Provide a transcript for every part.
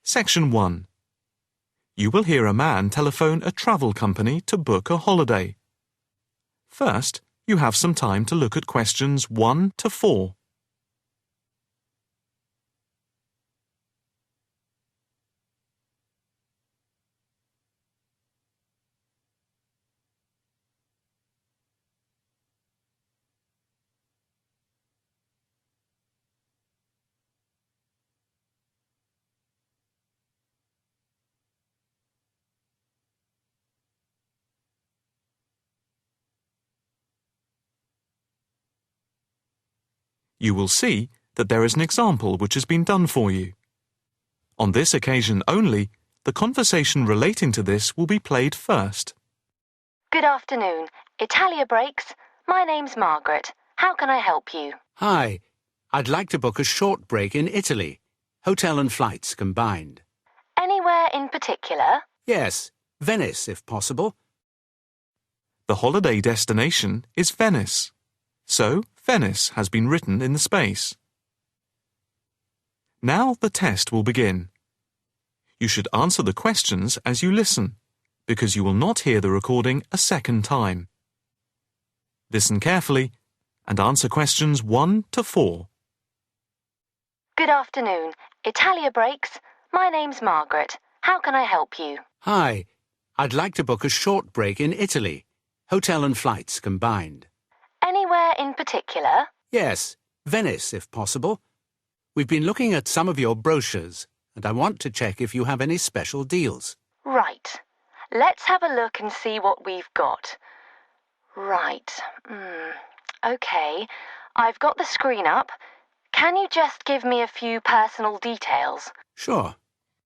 Section 1. You will hear a man telephone a travel company to book a holiday. First, you have some time to look at questions 1 to 4. You will see that there is an example which has been done for you. On this occasion only, the conversation relating to this will be played first. Good afternoon. Italia Breaks. My name's Margaret. How can I help you? Hi. I'd like to book a short break in Italy. Hotel and flights combined. Anywhere in particular? Yes, Venice if possible. The holiday destination is Venice. So, Venice has been written in the space. Now the test will begin. You should answer the questions as you listen, because you will not hear the recording a second time. Listen carefully and answer questions 1 to 4. Good afternoon. Italia Breaks. My name's Margaret. How can I help you? Hi. I'd like to book a short break in Italy. Hotel and flights combined. Anywhere in particular? Yes, Venice if possible. We've been looking at some of your brochures, and I want to check if you have any special deals. Right. Let's have a look and see what we've got. Right. OK. I've got the screen up. Can you just give me a few personal details? Sure.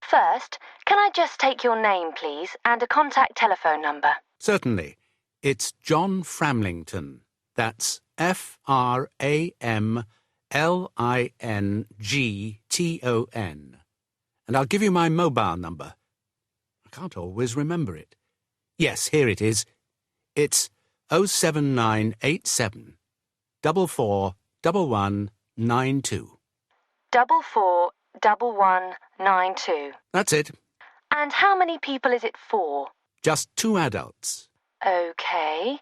First, can I just take your name, please, and a contact telephone number? Certainly. It's John Framlington. That's Framlington. And I'll give you my mobile number. I can't always remember it. Yes, here it is. It's 07987 441192. 441192. That's it. And how many people is it for? Just 2 adults. OK.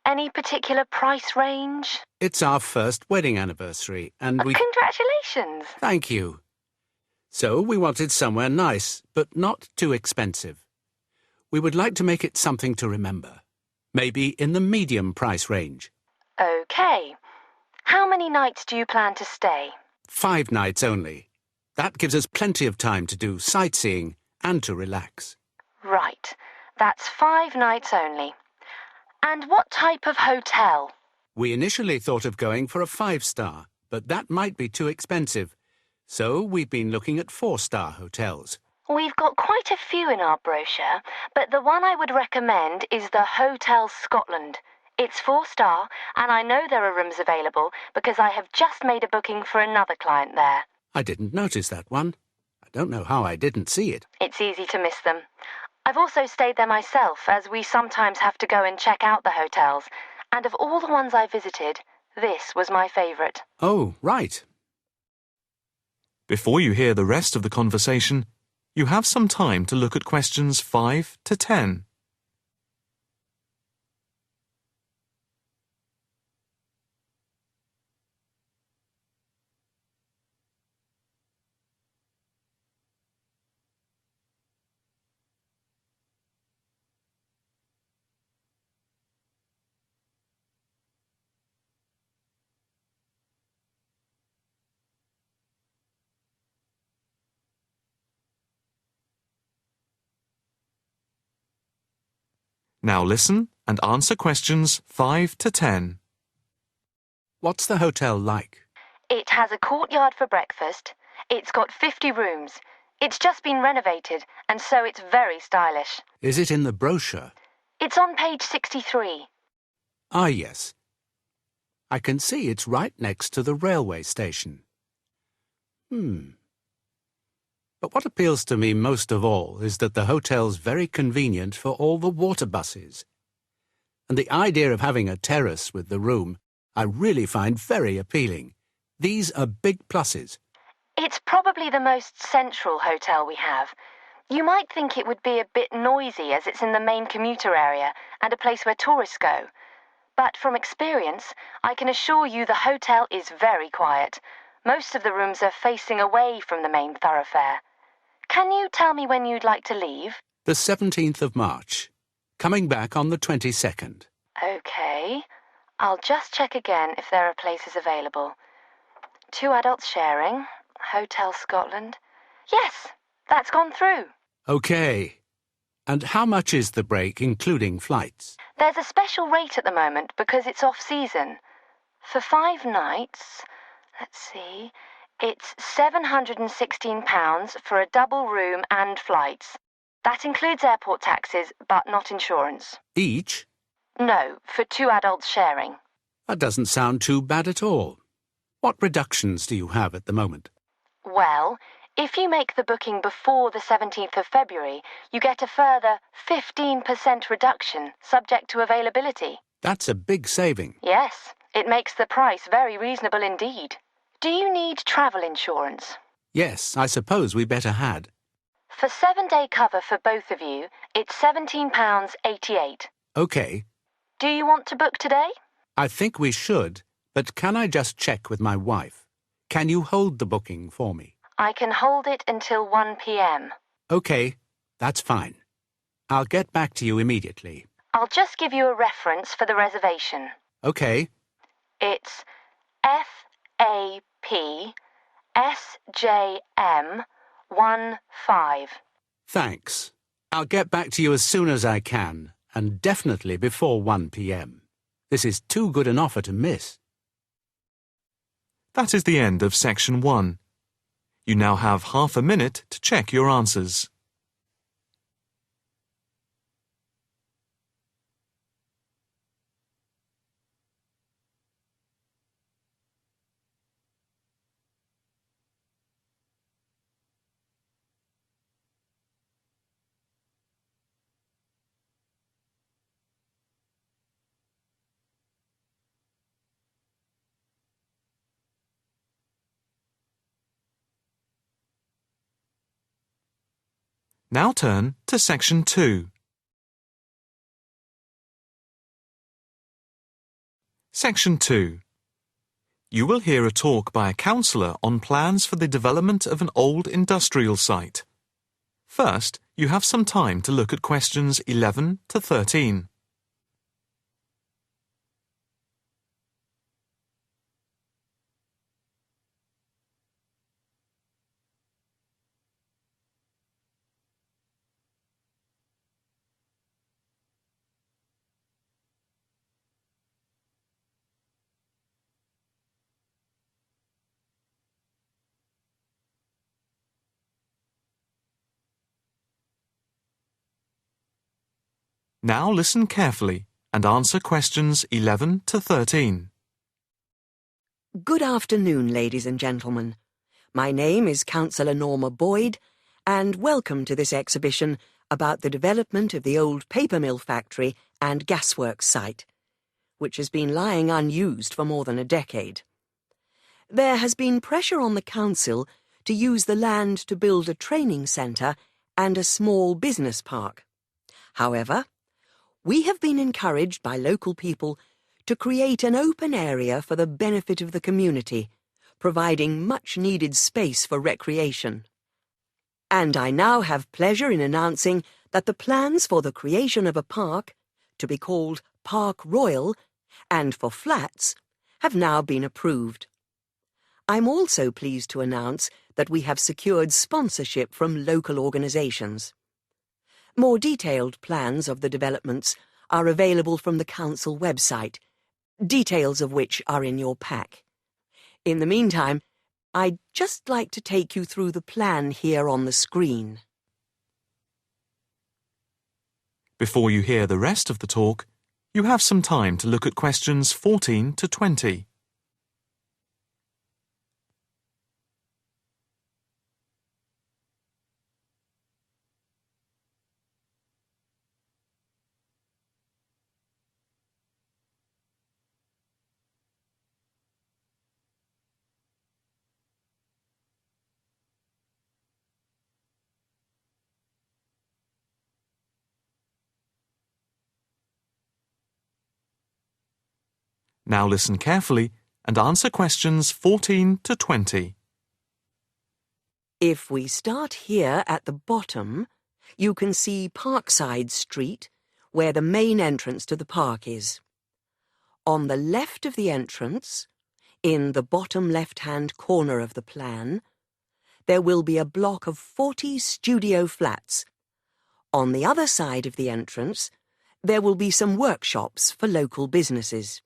Any particular price range? It's our first wedding anniversary, and we... Congratulations! Thank you. So we wanted somewhere nice, but not too expensive. We would like to make it something to remember. Maybe in the medium price range. OK. How many nights do you plan to stay? 5 nights only. That gives us plenty of time to do sightseeing and to relax. Right. That's 5 nights only. And what type of hotel? We initially thought of going for a 5-star, but that might be too expensive. So we've been looking at 4-star hotels. We've got quite a few in our brochure, but the one I would recommend is the Hotel Scotland. It's 4-star, and I know there are rooms available because I have just made a booking for another client there. I didn't notice that one. I don't know how I didn't see it. It's easy to miss them. I've also stayed there myself, as we sometimes have to go and check out the hotels. And of all the ones I visited, this was my favourite. Oh, right. Before you hear the rest of the conversation, you have some time to look at questions 5 to 10. Now listen and answer questions 5 to 10. What's the hotel like? It has a courtyard for breakfast. It's got 50 rooms. It's just been renovated, and so it's very stylish. Is it in the brochure? It's on page 63. Ah, yes. I can see it's right next to the railway station. But what appeals to me most of all is that the hotel's very convenient for all the water buses. And the idea of having a terrace with the room I really find very appealing. These are big pluses. It's probably the most central hotel we have. You might think it would be a bit noisy as it's in the main commuter area and a place where tourists go. But from experience, I can assure you the hotel is very quiet. Most of the rooms are facing away from the main thoroughfare. Can you tell me when you'd like to leave? The 17th of March. Coming back on the 22nd. Okay. I'll just check again if there are places available. 2 adults sharing. Hotel Scotland. Yes, that's gone through. Okay. And how much is the break, including flights? There's a special rate at the moment because it's off-season. For 5 nights, let's see, it's £716 for a double room and flights. That includes airport taxes, but not insurance. Each? No, for 2 adults sharing. That doesn't sound too bad at all. What reductions do you have at the moment? Well, if you make the booking before the 17th of February, you get a further 15% reduction, subject to availability. That's a big saving. Yes, it makes the price very reasonable indeed. Do you need travel insurance? Yes, I suppose we better had. For 7-day cover for both of you, it's £17.88. Okay. Do you want to book today? I think we should, but can I just check with my wife? Can you hold the booking for me? I can hold it until 1 p.m. Okay, that's fine. I'll get back to you immediately. I'll just give you a reference for the reservation. Okay. It's FAPSJM15. Thanks. I'll get back to you as soon as I can, and definitely before 1 p.m. This is too good an offer to miss. That is the end of section 1. You now have half a minute to check your answers. Now turn to section 2. Section 2. You will hear a talk by a counsellor on plans for the development of an old industrial site. First, you have some time to look at questions 11 to 13. Now listen carefully and answer questions 11 to 13. Good afternoon, ladies and gentlemen. My name is Councillor Norma Boyd, and welcome to this exhibition about the development of the old paper mill factory and gasworks site, which has been lying unused for more than a decade. There has been pressure on the council to use the land to build a training centre and a small business park. However, we have been encouraged by local people to create an open area for the benefit of the community, providing much-needed space for recreation. And I now have pleasure in announcing that the plans for the creation of a park, to be called Park Royal, and for flats, have now been approved. I'm also pleased to announce that we have secured sponsorship from local organisations. More detailed plans of the developments are available from the council website, details of which are in your pack. In the meantime, I'd just like to take you through the plan here on the screen. Before you hear the rest of the talk, you have some time to look at questions 14 to 20. Now listen carefully and answer questions 14 to 20. If we start here at the bottom, you can see Parkside Street, where the main entrance to the park is. On the left of the entrance, in the bottom left-hand corner of the plan, there will be a block of 40 studio flats. On the other side of the entrance, there will be some workshops for local businesses.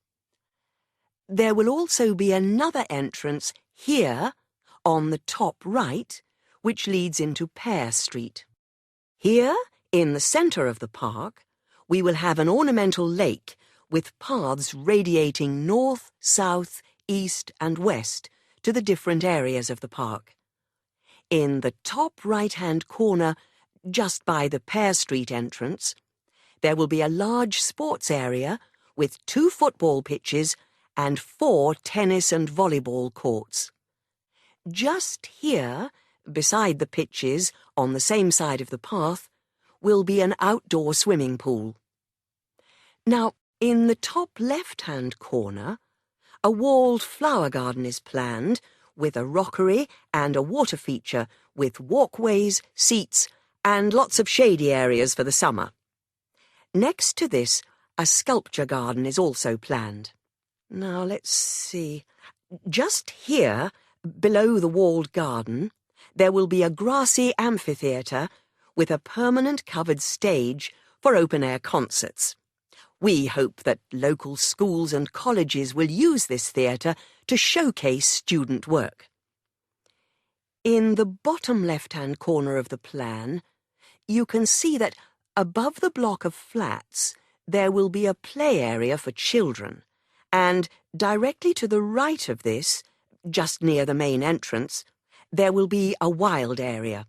There will also be another entrance here, on the top right, which leads into Pear Street. Here, in the centre of the park, we will have an ornamental lake with paths radiating north, south, east and west to the different areas of the park. In the top right-hand corner, just by the Pear Street entrance, there will be a large sports area with 2 football pitches and 4 tennis and volleyball courts. Just here, beside the pitches, on the same side of the path, will be an outdoor swimming pool. Now, in the top left-hand corner, a walled flower garden is planned with a rockery and a water feature with walkways, seats and lots of shady areas for the summer. Next to this, a sculpture garden is also planned. Now, let's see. Just here, below the walled garden, there will be a grassy amphitheatre with a permanent covered stage for open-air concerts. We hope that local schools and colleges will use this theatre to showcase student work. In the bottom left-hand corner of the plan, you can see that above the block of flats there will be a play area for children, and directly to the right of this, just near the main entrance, there will be a wild area.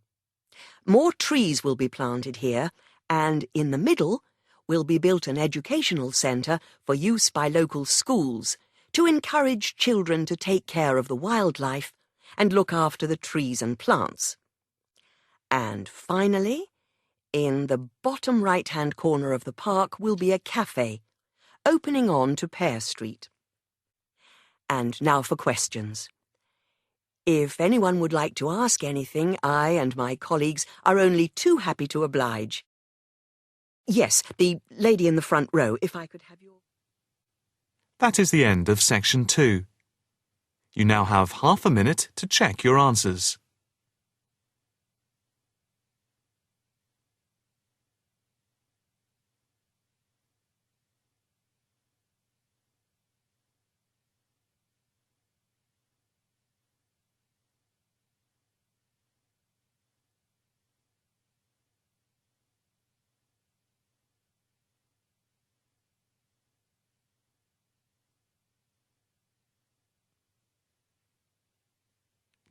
More trees will be planted here, and in the middle will be built an educational centre for use by local schools to encourage children to take care of the wildlife and look after the trees and plants. And finally, in the bottom right-hand corner of the park will be a cafe, opening on to Pear Street. And now for questions. If anyone would like to ask anything, I and my colleagues are only too happy to oblige. Yes, the lady in the front row, if I could have your... That is the end of section 2. You now have half a minute to check your answers.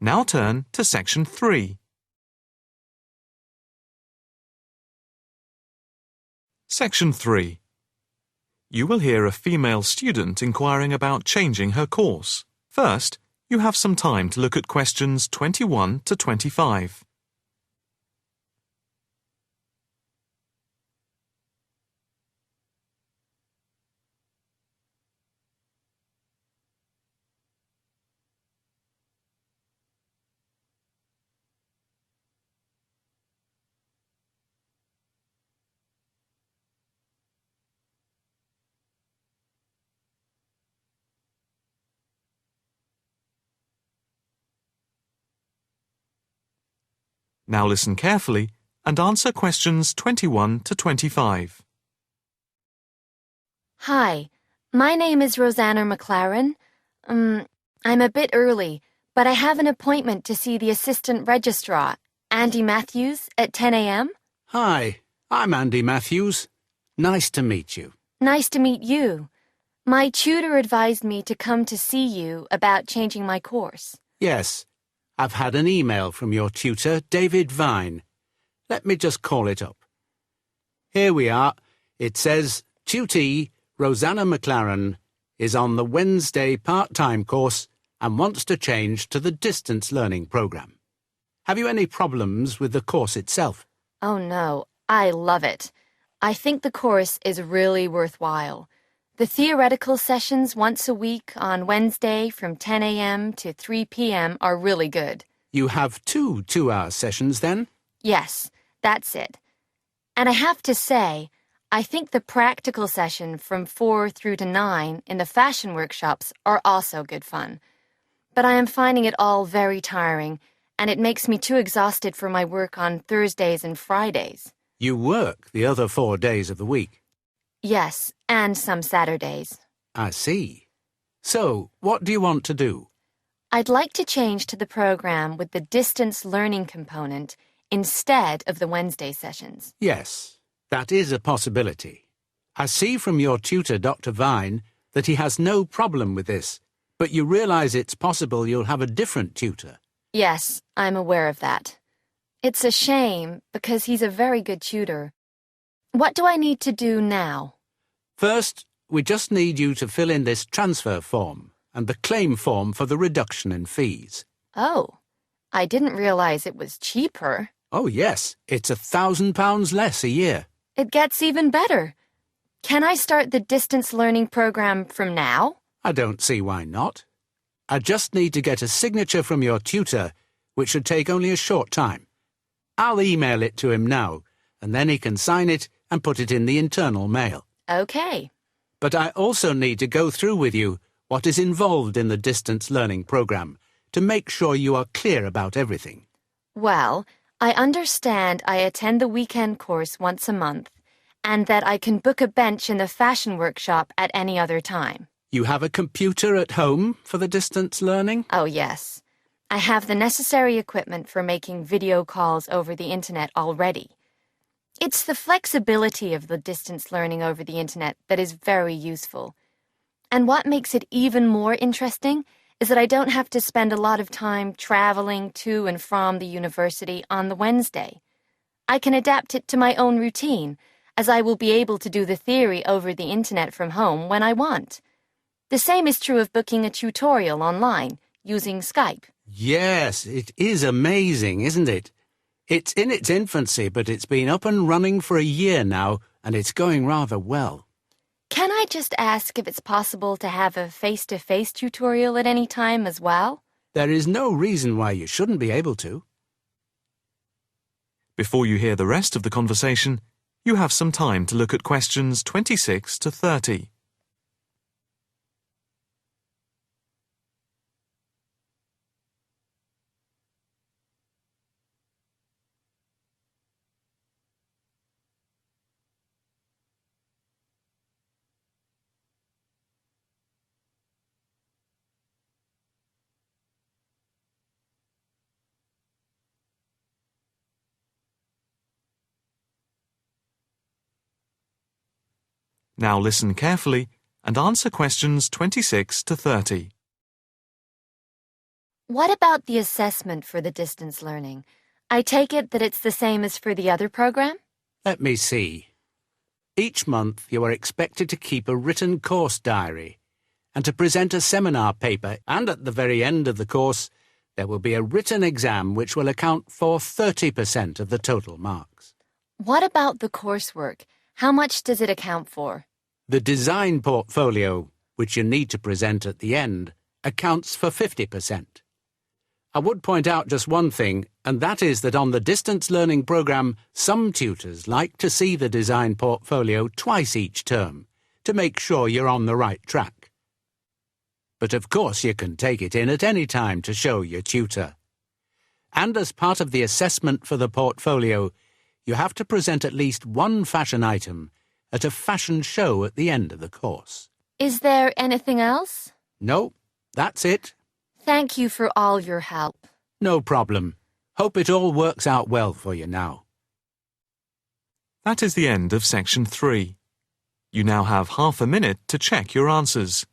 Now turn to section 3. Section 3. You will hear a female student inquiring about changing her course. First, you have some time to look at questions 21 to 25. Now listen carefully and answer questions 21 to 25. Hi, my name is Rosanna McLaren. I'm a bit early, but I have an appointment to see the assistant registrar, Andy Matthews, at 10 a.m. Hi, I'm Andy Matthews. Nice to meet you. Nice to meet you. My tutor advised me to come to see you about changing my course. Yes, I've had an email from your tutor, David Vine. Let me just call it up. Here we are. It says, Tutee Rosanna McLaren is on the Wednesday part-time course and wants to change to the distance learning program. Have you any problems with the course itself? Oh no, I love it. I think the course is really worthwhile. The theoretical sessions once a week on Wednesday from 10 a.m. to 3 p.m. are really good. You have 2 two-hour sessions then? Yes, that's it. And I have to say, I think the practical session from 4 through to 9 in the fashion workshops are also good fun. But I am finding it all very tiring, and it makes me too exhausted for my work on Thursdays and Fridays. You work the other 4 days of the week. Yes, and some Saturdays. I see. So, what do you want to do? I'd like to change to the program with the distance learning component instead of the Wednesday sessions. Yes, that is a possibility. I see from your tutor, Dr. Vine, that he has no problem with this, but you realize it's possible you'll have a different tutor. Yes, I'm aware of that. It's a shame because he's a very good tutor. What do I need to do now? First, we just need you to fill in this transfer form and the claim form for the reduction in fees. Oh, I didn't realize it was cheaper. Oh, yes, it's £1,000 less a year. It gets even better. Can I start the distance learning program from now? I don't see why not. I just need to get a signature from your tutor, which should take only a short time. I'll email it to him now, and then he can sign it and put it in the internal mail. Okay. But I also need to go through with you what is involved in the distance learning program to make sure you are clear about everything. Well, I understand I attend the weekend course once a month, and that I can book a bench in the fashion workshop at any other time. You have a computer at home for the distance learning? Oh, yes. I have the necessary equipment for making video calls over the internet already. It's the flexibility of the distance learning over the internet that is very useful. And what makes it even more interesting is that I don't have to spend a lot of time traveling to and from the university on the Wednesday. I can adapt it to my own routine, as I will be able to do the theory over the internet from home when I want. The same is true of booking a tutorial online using Skype. Yes, it is amazing, isn't it? It's in its infancy, but it's been up and running for a year now, and it's going rather well. Can I just ask if it's possible to have a face-to-face tutorial at any time as well? There is no reason why you shouldn't be able to. Before you hear the rest of the conversation, you have some time to look at questions 26 to 30. Now listen carefully and answer questions 26 to 30. What about the assessment for the distance learning? I take it that it's the same as for the other program? Let me see. Each month you are expected to keep a written course diary and to present a seminar paper, and at the very end of the course there will be a written exam which will account for 30% of the total marks. What about the coursework? How much does it account for? The design portfolio, which you need to present at the end, accounts for 50%. I would point out just one thing, and that is that on the distance learning program, some tutors like to see the design portfolio twice each term to make sure you're on the right track. But of course you can take it in at any time to show your tutor. And as part of the assessment for the portfolio, you have to present at least one fashion item at a fashion show at the end of the course. Is there anything else? No, that's it. Thank you for all your help. No problem. Hope it all works out well for you now. That is the end of section 3. You now have half a minute to check your answers.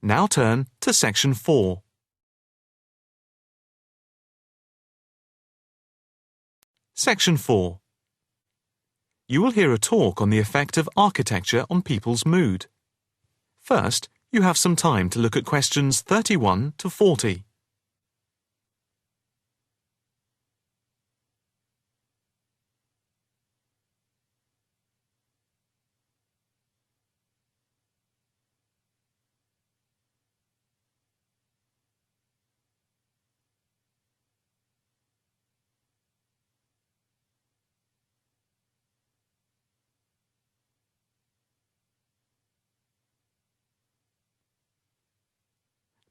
Now turn to Section 4. Section 4. You will hear a talk on the effect of architecture on people's mood. First, you have some time to look at questions 31 to 40.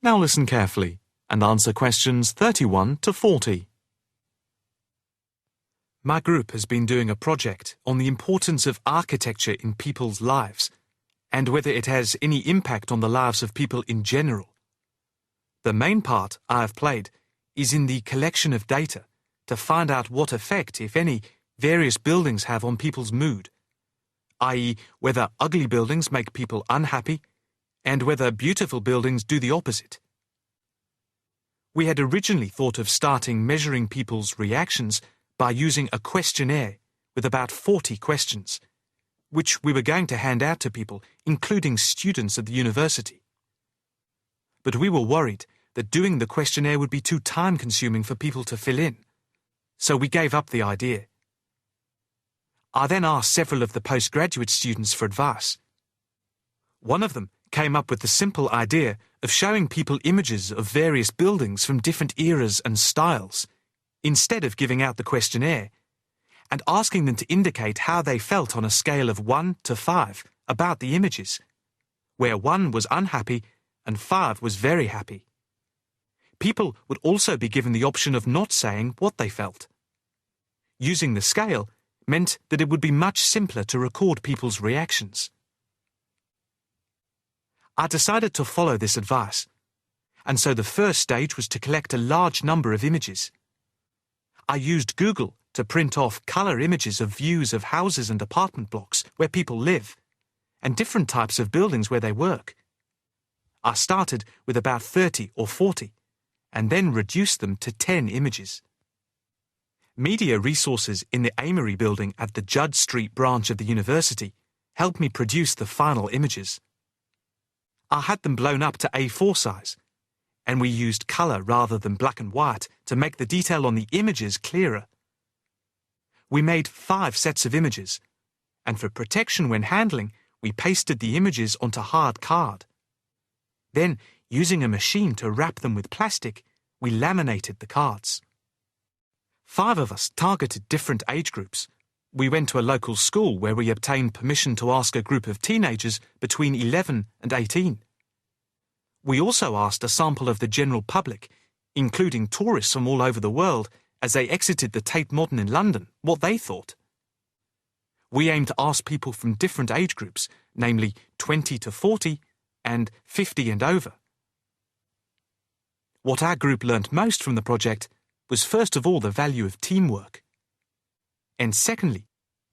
Now listen carefully and answer questions 31 to 40. My group has been doing a project on the importance of architecture in people's lives and whether it has any impact on the lives of people in general. The main part I have played is in the collection of data to find out what effect, if any, various buildings have on people's mood, i.e., whether ugly buildings make people unhappy and whether beautiful buildings do the opposite. We had originally thought of starting measuring people's reactions by using a questionnaire with about 40 questions, which we were going to hand out to people, including students at the university. But we were worried that doing the questionnaire would be too time-consuming for people to fill in, so we gave up the idea. I then asked several of the postgraduate students for advice. One of them came up with the simple idea of showing people images of various buildings from different eras and styles, instead of giving out the questionnaire, and asking them to indicate how they felt on a scale of 1 to 5 about the images, where 1 was unhappy and 5 was very happy. People would also be given the option of not saying what they felt. Using the scale meant that it would be much simpler to record people's reactions. I decided to follow this advice, and so the first stage was to collect a large number of images. I used Google to print off colour images of views of houses and apartment blocks where people live, and different types of buildings where they work. I started with about 30 or 40, and then reduced them to 10 images. Media resources in the Amory building at the Judd Street branch of the university helped me produce the final images. I had them blown up to A4 size, and we used colour rather than black and white to make the detail on the images clearer. We made 5 sets of images, and for protection when handling, we pasted the images onto hard card. Then, using a machine to wrap them with plastic, we laminated the cards. 5 of us targeted different age groups. We went to a local school where we obtained permission to ask a group of teenagers between 11 and 18. We also asked a sample of the general public, including tourists from all over the world, as they exited the Tate Modern in London, what they thought. We aimed to ask people from different age groups, namely 20 to 40 and 50 and over. What our group learnt most from the project was first of all the value of teamwork. And secondly,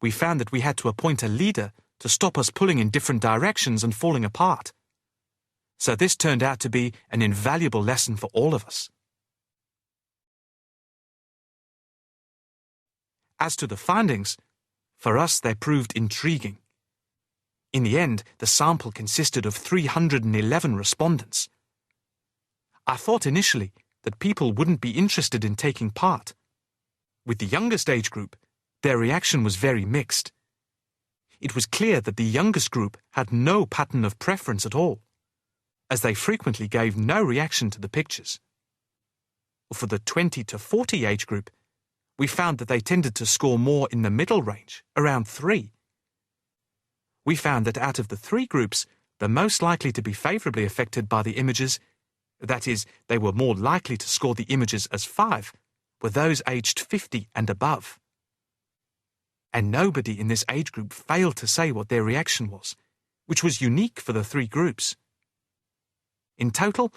we found that we had to appoint a leader to stop us pulling in different directions and falling apart. So this turned out to be an invaluable lesson for all of us. As to the findings, for us they proved intriguing. In the end, the sample consisted of 311 respondents. I thought initially that people wouldn't be interested in taking part. With the youngest age group, their reaction was very mixed. It was clear that the youngest group had no pattern of preference at all, as they frequently gave no reaction to the pictures. For the 20 to 40 age group, we found that they tended to score more in the middle range, around 3. We found that out of the 3 groups, the most likely to be favourably affected by the images, that is, they were more likely to score the images as 5, were those aged 50 and above. And nobody in this age group failed to say what their reaction was, which was unique for the 3 groups. In total,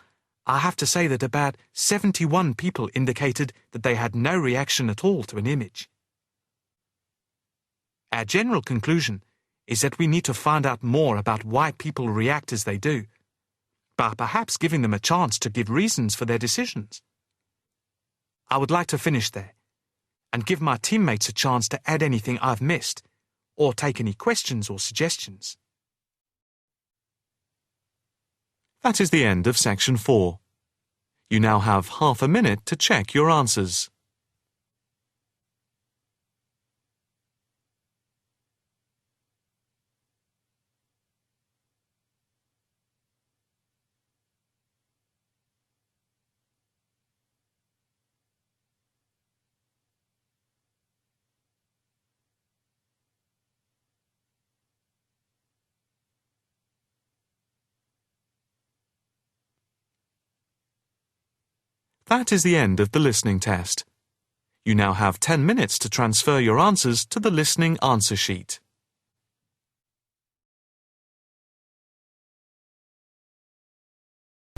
I have to say that about 71 people indicated that they had no reaction at all to an image. Our general conclusion is that we need to find out more about why people react as they do, by perhaps giving them a chance to give reasons for their decisions. I would like to finish there and give my teammates a chance to add anything I've missed or take any questions or suggestions. That is the end of section 4. You now have half a minute to check your answers. That is the end of the listening test. You now have 10 minutes to transfer your answers to the listening answer sheet.